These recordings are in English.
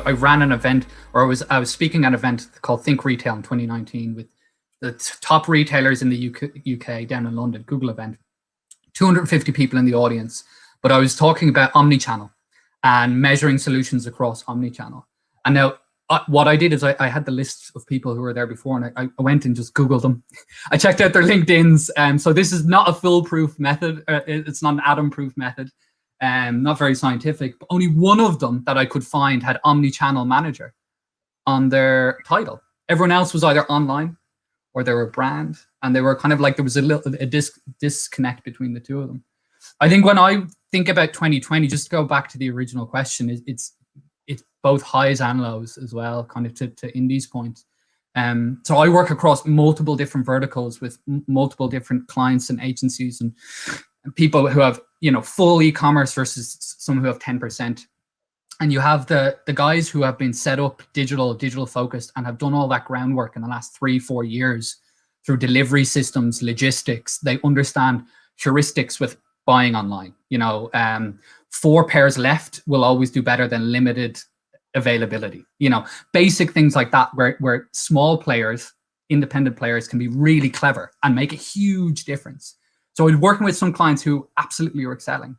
I ran an event, or I was speaking at an event called Think Retail in 2019 with the top retailers in the UK down in London, Google event, 250 people in the audience. But I was talking about omnichannel and measuring solutions across omnichannel. And now what I did is I had the list of people who were there before, and I went and just Googled them. I checked out their LinkedIns. So this is not a foolproof method. It's not an Adam-proof method. Not very scientific, but only one of them that I could find had omnichannel manager on their title. Everyone else was either online or they were a brand, and they were kind of like, there was a disconnect between the two of them. I think when I think about 2020, just to go back to the original question, it's both highs and lows as well, kind of to Indy's point. So I work across multiple different verticals with multiple different clients and agencies and people who have, you know, full e-commerce versus some who have 10%. And you have the guys who have been set up digital focused and have done all that groundwork in the last 3-4 years through delivery systems, logistics. They understand heuristics with buying online. You know, 4 pairs left will always do better than limited availability. You know, basic things like that, where small players, independent players, can be really clever and make a huge difference. So I was working with some clients who absolutely were excelling.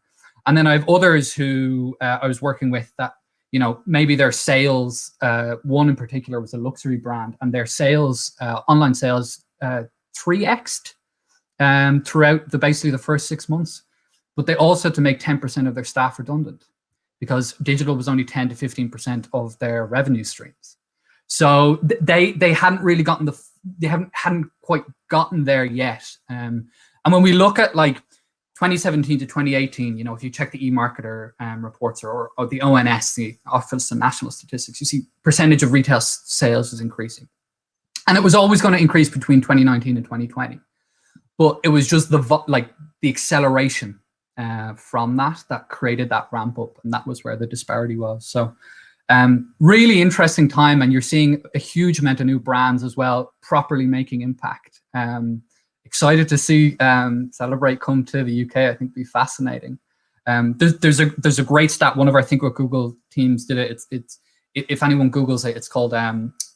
And then I have others who I was working with that, you know, maybe their sales, one in particular was a luxury brand, and their sales, online sales, 3x'd throughout basically the first 6 months. But they also had to make 10% of their staff redundant because digital was only 10 to 15% of their revenue streams. So they hadn't really gotten they hadn't quite gotten there yet. And when we look at like 2017 to 2018, you know, if you check the eMarketer reports or the ONS, the Office of National Statistics, you see percentage of retail sales is increasing. And it was always going to increase between 2019 and 2020. But it was just the acceleration from that created that ramp up, and that was where the disparity was. So really interesting time, and you're seeing a huge amount of new brands as well properly making impact. Excited to see Zellebrate come to the UK. I think it'd be fascinating. There's a great stat. One of our Think with Google teams did it. It's if anyone Googles it, it's called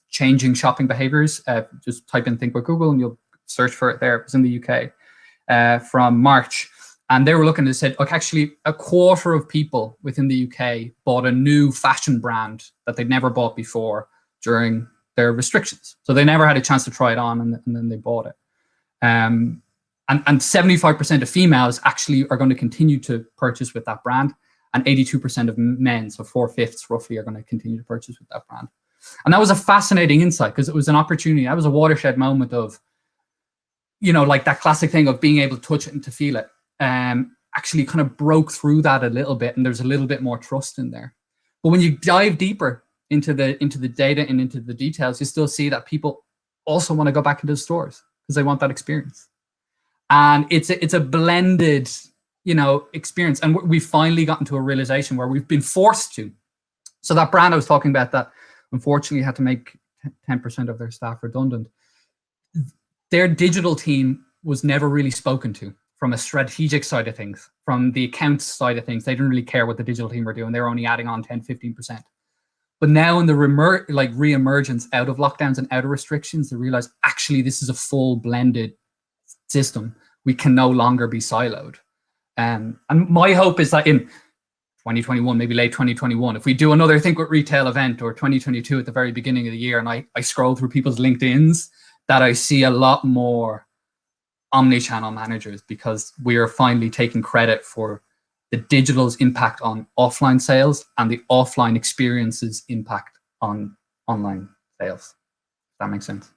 changing shopping behaviors. Just type in Think with Google and you'll search for it there. It was in the UK from March. And they were looking and said, look, actually a quarter of people within the UK bought a new fashion brand that they'd never bought before during their restrictions. So they never had a chance to try it on, and then they bought it. And 75% of females actually are going to continue to purchase with that brand, and 82% of men, so 4/5 roughly, are going to continue to purchase with that brand. And that was a fascinating insight because it was an opportunity. That was a watershed moment of, you know, like that classic thing of being able to touch it and to feel it. Actually kind of broke through that a little bit, and there's a little bit more trust in there. But when you dive deeper into the data and into the details, you still see that people also want to go back into the stores because they want that experience. And it's a blended, you know, experience. And we've finally gotten to a realization where we've been forced to. So that brand I was talking about that unfortunately had to make 10% of their staff redundant, their digital team was never really spoken to from a strategic side of things. From the accounts side of things, they didn't really care what the digital team were doing. They were only adding on 10, 15%. But now in the re-emergence out of lockdowns and out of restrictions, they realize actually this is a full blended system. We can no longer be siloed. And my hope is that in 2021, maybe late 2021, if we do another Think with Retail event, or 2022 at the very beginning of the year, and I scroll through people's LinkedIns, that I see a lot more omni-channel managers, because we are finally taking credit for the digital's impact on offline sales and the offline experiences impact on online sales. If that makes sense.